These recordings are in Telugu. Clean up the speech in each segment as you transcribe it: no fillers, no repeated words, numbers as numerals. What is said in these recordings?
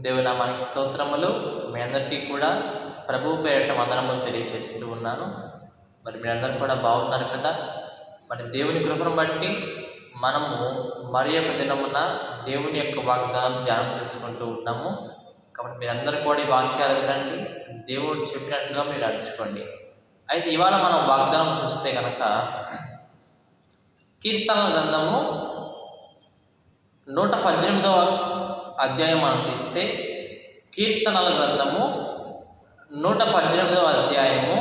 దేవుని నామానికి స్తోత్రములు. మీ అందరికీ కూడా ప్రభువు పేరిట వందనములు తెలియజేస్తూ ఉన్నాను. మరి మీరందరూ కూడా బాగున్నారు కదా? మరి దేవుని కృపను బట్టి మనము మరి యొక్క దినమున దేవుని యొక్క వాగ్దానం ధ్యానం చేసుకుంటూ ఉన్నాము. కాబట్టి మీరందరూ కూడా ఈ వాక్యాలు వినండి, దేవుడు చెప్పినట్లుగా మీరు నడుచుకోండి. అయితే ఇవాళ మనం వాగ్దానం చూస్తే కనుక కీర్తనల గ్రంథము 118వ అధ్యాయం మనం తీస్తే, కీర్తనల గ్రంథము 118వ అధ్యాయము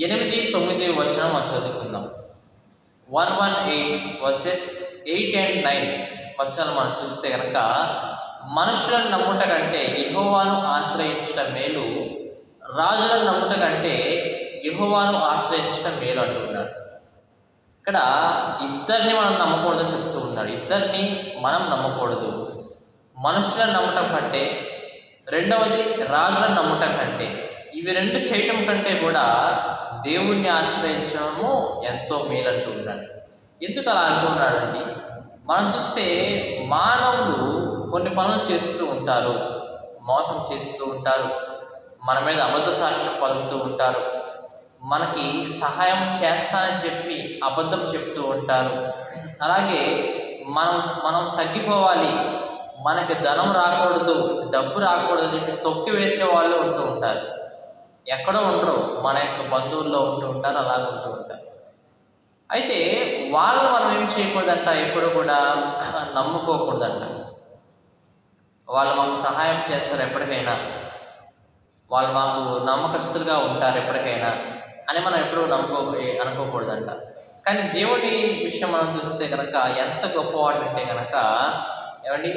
8-9 వచనం మనం చదువుకుందాం. 118 వర్సెస్ 8 and 9 వచనాలు మనం చూస్తే కనుక, మనుషులను నమ్ముట కంటే యెహోవాను ఆశ్రయించటం మేలు, రాజులను నమ్ముట కంటే యెహోవాను ఆశ్రయించటం మేలు అంటున్నాడు. ఇక్కడ ఇద్దరిని మనం నమ్మకూడదని చెప్తూ ఉన్నాడు. ఇద్దరిని మనం నమ్మకూడదు. మనుషులను నమ్మటం కంటే, రెండవది రాజులను నమ్మటం కంటే, ఇవి రెండు చేయటం కంటే కూడా దేవుణ్ణి ఆశ్రయించడము ఎంతో మేలంటూ ఉన్నాడు. ఎందుకు అలా అంటున్నాడండి? మనం చూస్తే మానవులు కొన్ని పనులు చేస్తూ ఉంటారు, మోసం చేస్తూ ఉంటారు, మన మీద అబద్ధ సాక్ష్యం పలుకుతూ ఉంటారు, మనకి సహాయం చేస్తానని చెప్పి అబద్ధం చెప్తూ ఉంటారు. అలాగే మనం తగ్గిపోవాలి, మనకి ధనం రాకూడదు, డబ్బు రాకూడదు అని చెప్పి తొక్కి వేసే వాళ్ళు ఉంటూ ఉంటారు. ఎక్కడో ఉండరు, మన యొక్క బంధువుల్లో ఉంటూ ఉంటారు, అలాగ ఉంటూ ఉంటారు. అయితే వాళ్ళు మనం ఏం చేయకూడదంట, ఎప్పుడు కూడా నమ్ముకోకూడదంట. వాళ్ళు మాకు సహాయం చేస్తారు ఎప్పటికైనా, వాళ్ళు మాకు నమ్మకస్తులుగా ఉంటారు ఎప్పటికైనా అని మనం ఎప్పుడూ అనుకోకూడదంట. కానీ దేవుడి విషయం మనం చూస్తే కనుక ఎంత గొప్పవాడు అంటే కనుక, ఏమండి,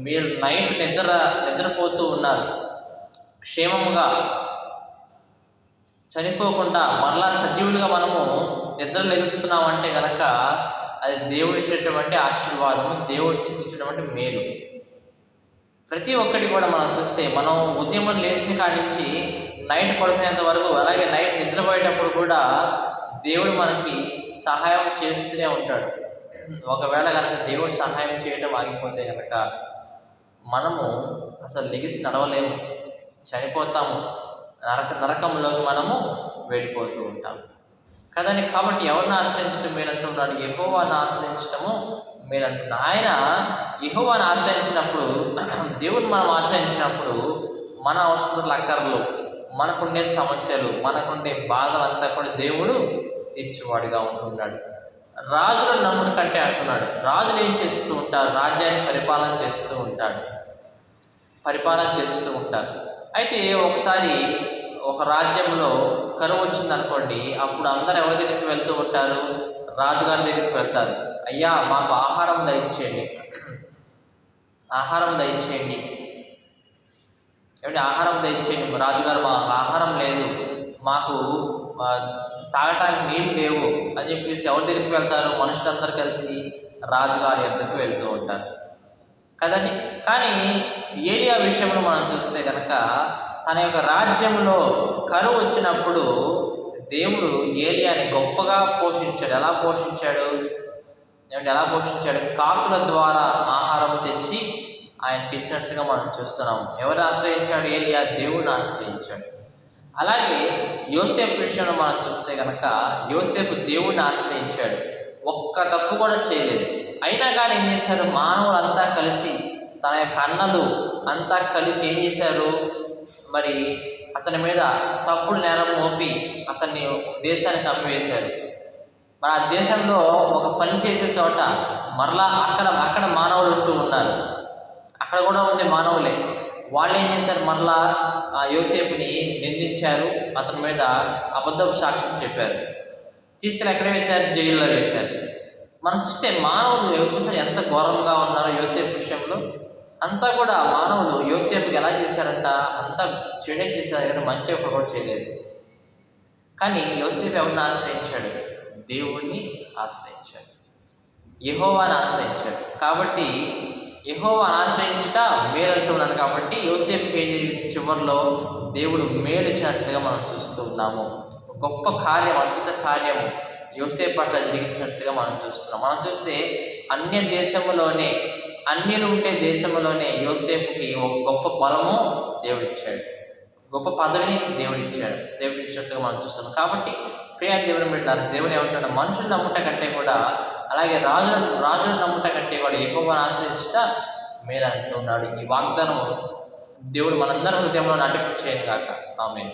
మీరు నైట్ నిద్రపోతూ ఉన్నారు, క్షేమముగా చనిపోకుండా మరలా సజీవులుగా మనము నిద్ర లెగుస్తున్నామంటే కనుక అది దేవుడు ఇచ్చేటటువంటి ఆశీర్వాదము, దేవుడు చేసేటటువంటి మేలు. ప్రతి ఒక్కటి కూడా మనం చూస్తే, మనం ఉదయం లేచిన కాడి నుంచి నైట్ పడుకునేంత వరకు, అలాగే నైట్ నిద్రపోయేటప్పుడు కూడా దేవుడు మనకి సహాయం చేస్తూనే ఉంటాడు. ఒకవేళ కనుక దేవుడు సహాయం చేయడం ఆగిపోతే కనుక మనము అసలు లెగిసి నడవలేము, చనిపోతాము, నరకంలోకి మనము వెళ్ళిపోతూ ఉంటాము కదండి. కాబట్టి ఎవరిని ఆశ్రయించడం మేలంటున్నాడు? యెహోవాను ఆశ్రయించడము మేలంటున్నాడు. ఆయన యెహోవాను ఆశ్రయించినప్పుడు, దేవుని మనం ఆశ్రయించినప్పుడు మన అవసరాలు, అక్కర్లు, మనకుండే సమస్యలు, మనకుండే బాధలంతా కూడా దేవుడు తీర్చేవాడిగా ఉంటున్నాడు. రాజులను నమ్ముడు కంటే అంటున్నాడు, రాజులు ఏం చేస్తూ ఉంటారు? రాజ్యాన్ని పరిపాలన చేస్తూ ఉంటారు. అయితే ఒకసారి ఒక రాజ్యంలో కరువు వచ్చిందనుకోండి, అప్పుడు అందరూ ఎవరి దగ్గరికి వెళ్తూ ఉంటారు? రాజుగారి దగ్గరికి వెళ్తారు. అయ్యా, మాకు ఆహారం దయచేయండి, రాజుగారు, మా ఆహారం లేదు, మాకు తాగటానికి నీళ్ళు లేవు అని చెప్పేసి ఎవరి దగ్గరికి వెళ్తారు? మనుషులందరూ కలిసి రాజుగారి యొద్దకు వెళ్తూ ఉంటారు కదండి. కానీ ఏలియా విషయంలో మనం చూస్తే కనుక, తన యొక్క రాజ్యంలో కరువు వచ్చినప్పుడు దేవుడు ఏలియాని గొప్పగా పోషించాడు. ఎలా పోషించాడు? కాకుల ద్వారా ఆహారం తెచ్చి ఆయనకి ఇచ్చినట్లుగా మనం చూస్తున్నాము. ఎవరు ఆశ్రయించాడు? ఏలియా దేవుడిని ఆశ్రయించాడు. అలాగే యోసేపు విషయంలో మనం చూస్తే కనుక, యోసేపు దేవుడిని ఆశ్రయించాడు, ఒక్క తప్పు కూడా చేయలేదు. అయినా కానీ ఏం చేశారు? మానవులంతా కలిసి, తన యొక్క అన్నలు అంతా కలిసి ఏం చేశారు? మరి అతని మీద తప్పుడు నేరం మోపి అతన్ని దేశానికి పంపివేశారు. మరి ఆ దేశంలో ఒక పని చేసే చోట మరలా అక్కడ మానవులు ఉంటూ ఉన్నారు, అక్కడ కూడా ఉంది మానవులే. వాళ్ళు ఏం చేశారు? మరలా ఆ యోసేపుని నిందించారు, అతని మీద అబద్ధపు సాక్ష్యం చెప్పారు, తీసుకెళ్ళి ఎక్కడ వేశారు? జైల్లో వేశారు. మనం చూస్తే మానవులు చూసారు ఎంత ఘోరంగా ఉన్నారో యోసేపు విషయంలో. అంతా కూడా మానవులు యోసేపుకి ఎలా చేశారంట? అంతా చెడే చేశారు, కానీ మంచి ఒకటి కూడా చేయలేదు. కానీ యోసేపు ఎవరిని ఆశ్రయించాడు? దేవుణ్ణి ఆశ్రయించాడు, యెహోవాను ఆశ్రయించాడు. కాబట్టి యెహోవాను ఆశ్రయించుట మేలంటున్నాడు. కాబట్టి యోసేపుకి చివరిలో దేవుడు మేలు ఇచ్చినట్లుగా మనం చూస్తూ ఉన్నాము. గొప్ప కార్యం, అద్భుత కార్యము యోసేపు పట్ల జరిగించినట్లుగా మనం చూస్తున్నాం. మనం చూస్తే అన్య దేశంలోనే అన్యులు ఉండే దేశంలోనే యోసేపుకి ఒక గొప్ప బలము దేవుడిచ్చాడు, గొప్ప పదవిని దేవుడు ఇచ్చినట్టుగా మనం చూస్తాం. కాబట్టి ప్రియ దేవుని బిడ్డలారా, దేవుడు ఏమంటున్నాడు, మనుషులు నమ్ముట కంటే కూడా, అలాగే రాజులను నమ్ముట కంటే కూడా యెహోవాను ఆశ్రయించుట మేలు అంటున్నాడు. ఈ వాగ్దానం దేవుడు మనందరి హృదయంలో నడిపించేయను గాక. ఆమేన్.